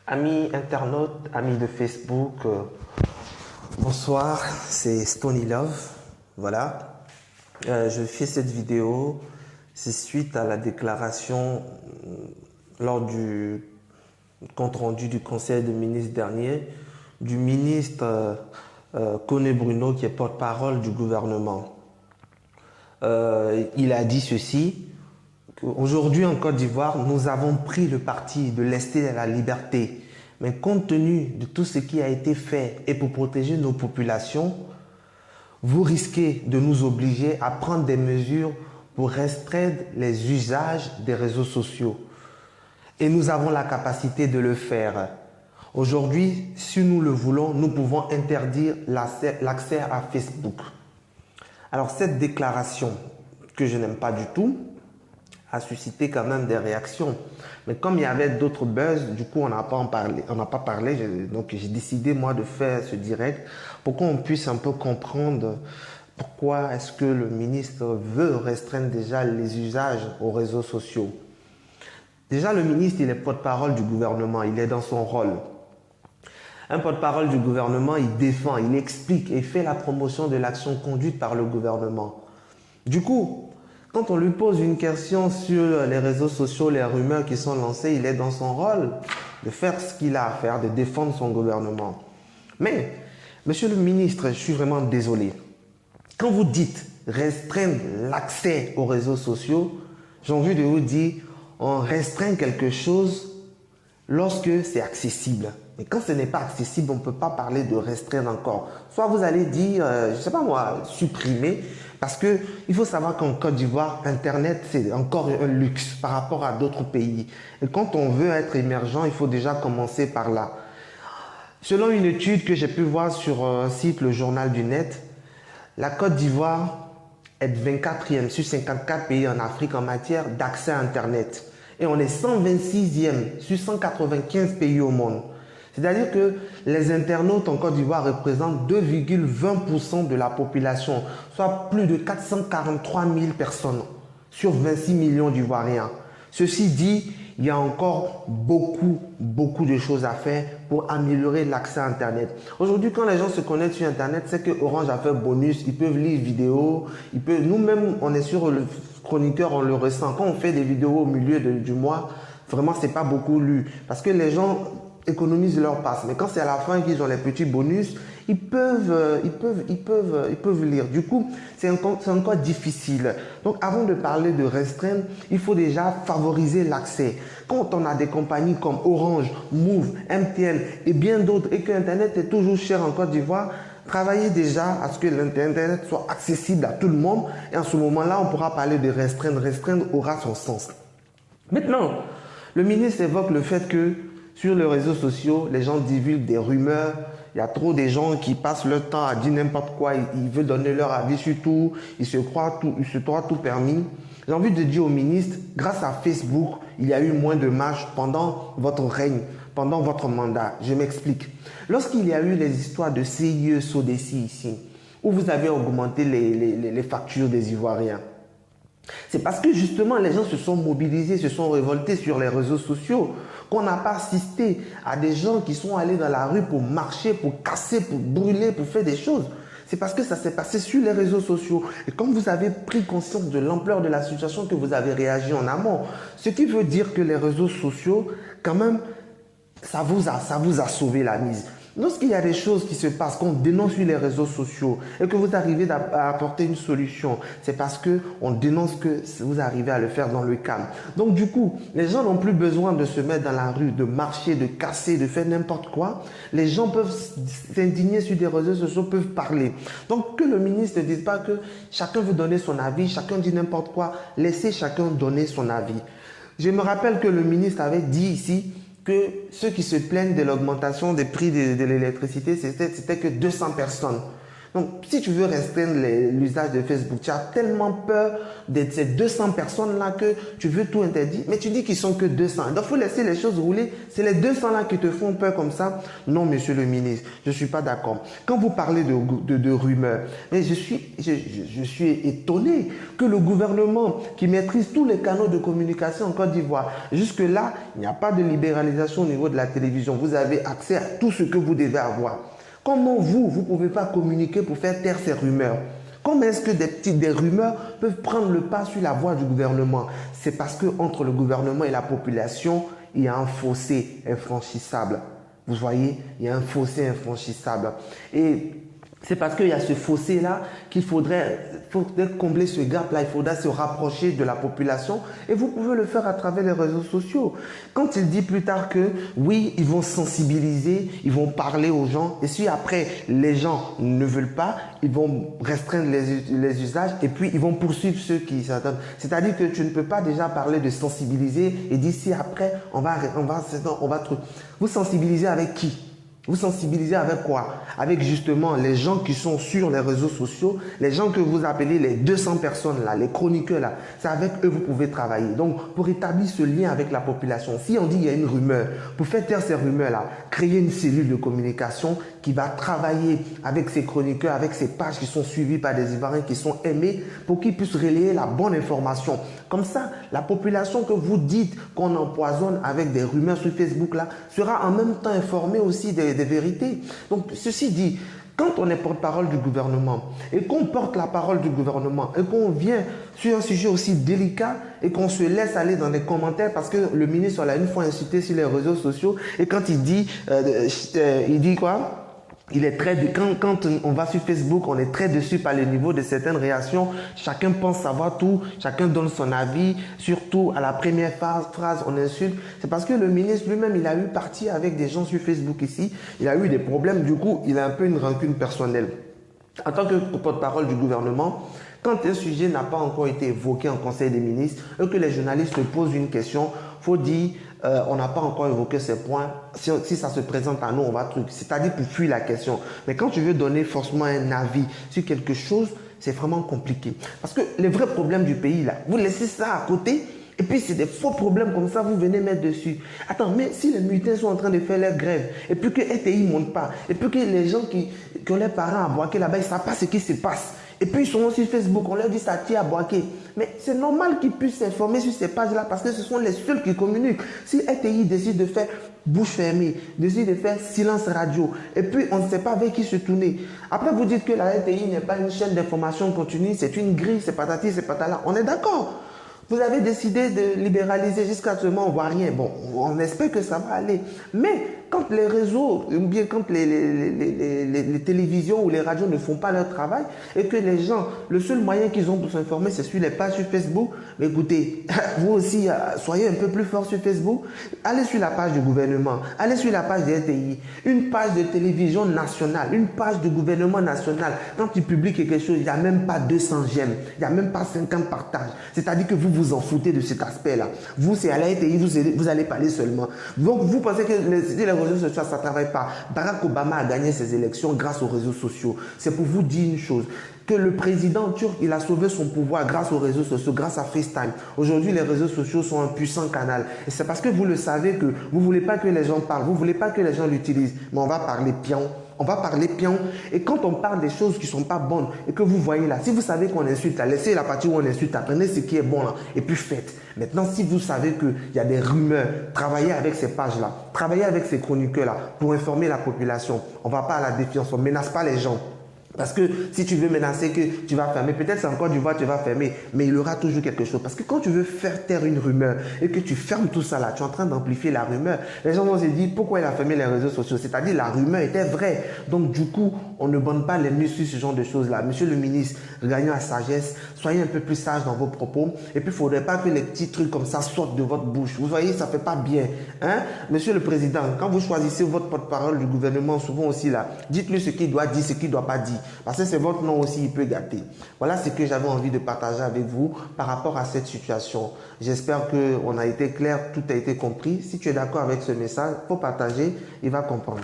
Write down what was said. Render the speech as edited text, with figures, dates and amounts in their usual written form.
Amis internautes, amis de Facebook, bonsoir, c'est Stony Love. Voilà, je fais cette vidéo, c'est suite à la déclaration lors du compte rendu du Conseil des ministres dernier du ministre Koné Bruno qui est porte-parole du gouvernement. Il a dit ceci. Aujourd'hui en Côte d'Ivoire, nous avons pris le parti de laisser la liberté. Mais compte tenu de tout ce qui a été fait et pour protéger nos populations, vous risquez de nous obliger à prendre des mesures pour restreindre les usages des réseaux sociaux. Et nous avons la capacité de le faire. Aujourd'hui, si nous le voulons, nous pouvons interdire l'accès à Facebook. Alors cette déclaration, que je n'aime pas du tout, a suscité quand même des réactions. Mais comme il y avait d'autres buzz, du coup on n'a pas parlé, donc j'ai décidé moi de faire ce direct pour qu'on puisse un peu comprendre pourquoi est-ce que le ministre veut restreindre déjà les usages aux réseaux sociaux. Déjà le ministre il est porte-parole du gouvernement, il est dans son rôle. Un porte-parole du gouvernement, il défend, il explique et fait la promotion de l'action conduite par le gouvernement. Du coup, quand on lui pose une question sur les réseaux sociaux, les rumeurs qui sont lancées, il est dans son rôle de faire ce qu'il a à faire, de défendre son gouvernement. Mais, monsieur le ministre, je suis vraiment désolé. Quand vous dites restreindre l'accès aux réseaux sociaux, j'ai envie de vous dire, on restreint quelque chose lorsque c'est accessible. Mais quand ce n'est pas accessible, on ne peut pas parler de restreindre encore. Soit vous allez dire, je ne sais pas moi, supprimer, parce qu'il faut savoir qu'en Côte d'Ivoire, Internet, c'est encore un luxe par rapport à d'autres pays. Et quand on veut être émergent, il faut déjà commencer par là. Selon une étude que j'ai pu voir sur un site, le Journal du Net, la Côte d'Ivoire est 24e sur 54 pays en Afrique en matière d'accès à Internet. Et on est 126e sur 195 pays au monde. C'est-à-dire que les internautes en Côte d'Ivoire représentent 2,20% de la population, soit plus de 443 000 personnes sur 26 millions d'Ivoiriens. Ceci dit, il y a encore beaucoup de choses à faire pour améliorer l'accès à Internet. Aujourd'hui, quand les gens se connectent sur Internet, c'est que Orange a fait bonus, ils peuvent lire vidéos, nous-mêmes, on est sur le chroniqueur, on le ressent. Quand on fait des vidéos au milieu du mois, vraiment, c'est pas beaucoup lu. Parce que les gens économisent leur passe. Mais quand c'est à la fin qu'ils ont les petits bonus, ils peuvent lire. Du coup, c'est encore difficile. Donc, avant de parler de restreindre, il faut déjà favoriser l'accès. Quand on a des compagnies comme Orange, Move, MTN et bien d'autres, et que Internet est toujours cher en Côte d'Ivoire, travaillez déjà à ce que l'Internet soit accessible à tout le monde. Et en ce moment-là, on pourra parler de restreindre. Restreindre aura son sens. Maintenant, le ministre évoque le fait que sur les réseaux sociaux, les gens divulguent des rumeurs. Il y a trop de gens qui passent leur temps à dire n'importe quoi. Ils veulent donner leur avis sur tout. Ils se croient tout permis. J'ai envie de dire au ministre, grâce à Facebook, il y a eu moins de marches pendant votre règne, pendant votre mandat. Je m'explique. Lorsqu'il y a eu les histoires de CIE, SODECI ici, où vous avez augmenté les factures des Ivoiriens, c'est parce que justement les gens se sont mobilisés, se sont révoltés sur les réseaux sociaux, qu'on n'a pas assisté à des gens qui sont allés dans la rue pour marcher, pour casser, pour brûler, pour faire des choses. C'est parce que ça s'est passé sur les réseaux sociaux. Et comme vous avez pris conscience de l'ampleur de la situation, que vous avez réagi en amont. Ce qui veut dire que les réseaux sociaux, quand même, ça vous a sauvé la mise. Lorsqu'il y a des choses qui se passent, qu'on dénonce sur les réseaux sociaux et que vous arrivez à apporter une solution, c'est parce qu'on dénonce que vous arrivez à le faire dans le calme. Donc du coup, les gens n'ont plus besoin de se mettre dans la rue, de marcher, de casser, de faire n'importe quoi. Les gens peuvent s'indigner sur des réseaux sociaux, peuvent parler. Donc que le ministre ne dise pas que chacun veut donner son avis, chacun dit n'importe quoi, laissez chacun donner son avis. Je me rappelle que le ministre avait dit ici que ceux qui se plaignent de l'augmentation des prix de l'électricité, c'était que 200 personnes. Donc, si tu veux restreindre l'usage de Facebook, tu as tellement peur de ces 200 personnes-là que tu veux tout interdire. Mais tu dis qu'ils sont que 200. Donc, il faut laisser les choses rouler. C'est les 200-là qui te font peur comme ça. Non, monsieur le ministre, je ne suis pas d'accord. Quand vous parlez de rumeurs, mais je suis étonné que le gouvernement qui maîtrise tous les canaux de communication en Côte d'Ivoire, jusque-là, il n'y a pas de libéralisation au niveau de la télévision. Vous avez accès à tout ce que vous devez avoir. Comment vous ne pouvez pas communiquer pour faire taire ces rumeurs? Comment est-ce que des rumeurs peuvent prendre le pas sur la voie du gouvernement? C'est parce qu'entre le gouvernement et la population, il y a un fossé infranchissable. Vous voyez, il y a un fossé infranchissable. Et c'est parce qu'il y a ce fossé-là qu'il faudrait combler ce gap-là. Il faudra se rapprocher de la population et vous pouvez le faire à travers les réseaux sociaux. Quand il dit plus tard que oui, ils vont sensibiliser, ils vont parler aux gens et si après les gens ne veulent pas, ils vont restreindre les usages et puis ils vont poursuivre ceux qui s'attendent. C'est-à-dire que tu ne peux pas déjà parler de sensibiliser et d'ici après, on va vous sensibiliser avec qui? Vous sensibilisez avec quoi? Avec justement les gens qui sont sur les réseaux sociaux, les gens que vous appelez les 200 personnes là, les chroniqueurs là. C'est avec eux que vous pouvez travailler. Donc, pour établir ce lien avec la population, si on dit qu'il y a une rumeur, pour faire taire ces rumeurs là, créer une cellule de communication qui va travailler avec ces chroniqueurs, avec ces pages qui sont suivies par des Ivoiriens qui sont aimés pour qu'ils puissent relayer la bonne information. Comme ça, la population que vous dites qu'on empoisonne avec des rumeurs sur Facebook là, sera en même temps informée aussi des vérités. Donc, ceci dit, quand on est porte-parole du gouvernement et qu'on porte la parole du gouvernement et qu'on vient sur un sujet aussi délicat et qu'on se laisse aller dans les commentaires parce que le ministre l'a une fois incité sur les réseaux sociaux et quand il dit quoi? Il est quand on va sur Facebook, on est très déçu par le niveau de certaines réactions. Chacun pense savoir tout, chacun donne son avis. Surtout à la première phrase, on insulte. C'est parce que le ministre lui-même, il a eu partie avec des gens sur Facebook ici. Il a eu des problèmes, du coup, il a un peu une rancune personnelle. En tant que porte-parole du gouvernement, quand un sujet n'a pas encore été évoqué en Conseil des ministres et que les journalistes posent une question, il faut dire on n'a pas encore évoqué ces points. Si ça se présente à nous, on va truc. C'est-à-dire pour fuir la question. Mais quand tu veux donner forcément un avis sur quelque chose, c'est vraiment compliqué. Parce que les vrais problèmes du pays, là, vous laissez ça à côté et puis c'est des faux problèmes comme ça, vous venez mettre dessus. Attends, mais si les militaires sont en train de faire leur grève et puis que RTI ne monte pas et puis que les gens qui ont leurs parents à Boaké là-bas, ils ne savent pas ce qui se passe. Et puis ils sont aussi sur Facebook, on leur dit ça tire à Boaké. Mais c'est normal qu'ils puissent s'informer sur ces pages-là parce que ce sont les seuls qui communiquent. Si RTI décide de faire bouche fermée, décide de faire silence radio, et puis on ne sait pas avec qui se tourner. Après vous dites que la RTI n'est pas une chaîne d'information continue, c'est une grille, c'est patati, c'est patala. On est d'accord. Vous avez décidé de libéraliser jusqu'à ce moment, on ne voit rien. Bon, on espère que ça va aller. Mais quand les réseaux, ou bien quand les télévisions ou les radios ne font pas leur travail et que les gens, le seul moyen qu'ils ont pour s'informer, c'est sur les pages sur Facebook, mais écoutez, vous aussi, soyez un peu plus fort sur Facebook. Allez sur la page du gouvernement, allez sur la page des RTI, une page de télévision nationale, une page de gouvernement national. Quand tu publies quelque chose, il n'y a même pas 200 j'aime, il n'y a même pas 50 partages. C'est-à-dire que vous vous en foutez de cet aspect-là. Vous, c'est à la RTI, vous allez parler seulement. Donc, vous pensez que les réseaux sociaux, ça ne travaille pas. Barack Obama a gagné ses élections grâce aux réseaux sociaux. C'est pour vous dire une chose, que le président turc, il a sauvé son pouvoir grâce aux réseaux sociaux, grâce à FaceTime. Aujourd'hui, les réseaux sociaux sont un puissant canal. Et c'est parce que vous le savez que vous ne voulez pas que les gens parlent, vous ne voulez pas que les gens l'utilisent. Mais on va parler pion. On va parler pion. Et quand on parle des choses qui ne sont pas bonnes et que vous voyez là, si vous savez qu'on insulte, laissez la partie où on insulte, apprenez ce qui est bon là et puis faites. Maintenant, si vous savez qu'il y a des rumeurs, travaillez avec ces pages-là, travaillez avec ces chroniqueurs-là pour informer la population. On ne va pas à la défiance, on ne menace pas les gens. Parce que si tu veux menacer que tu vas fermer, peut-être c'est encore du voix, tu vas fermer, mais il y aura toujours quelque chose. Parce que quand tu veux faire taire une rumeur et que tu fermes tout ça là, tu es en train d'amplifier la rumeur. Les gens vont se dire pourquoi il a fermé les réseaux sociaux. C'est-à-dire la rumeur était vraie. Donc du coup, on ne bande pas les nues sur ce genre de choses-là. Monsieur le ministre, gagnons à sagesse, soyez un peu plus sage dans vos propos. Et puis il ne faudrait pas que les petits trucs comme ça sortent de votre bouche. Vous voyez, ça ne fait pas bien. Hein? Monsieur le Président, quand vous choisissez votre porte-parole du gouvernement, souvent aussi là, dites-lui ce qu'il doit dire, ce qu'il ne doit pas dire. Parce que c'est votre nom aussi, il peut gâter. Voilà ce que j'avais envie de partager avec vous par rapport à cette situation. J'espère qu'on a été clair, tout a été compris. Si tu es d'accord avec ce message, il faut partager, il va comprendre.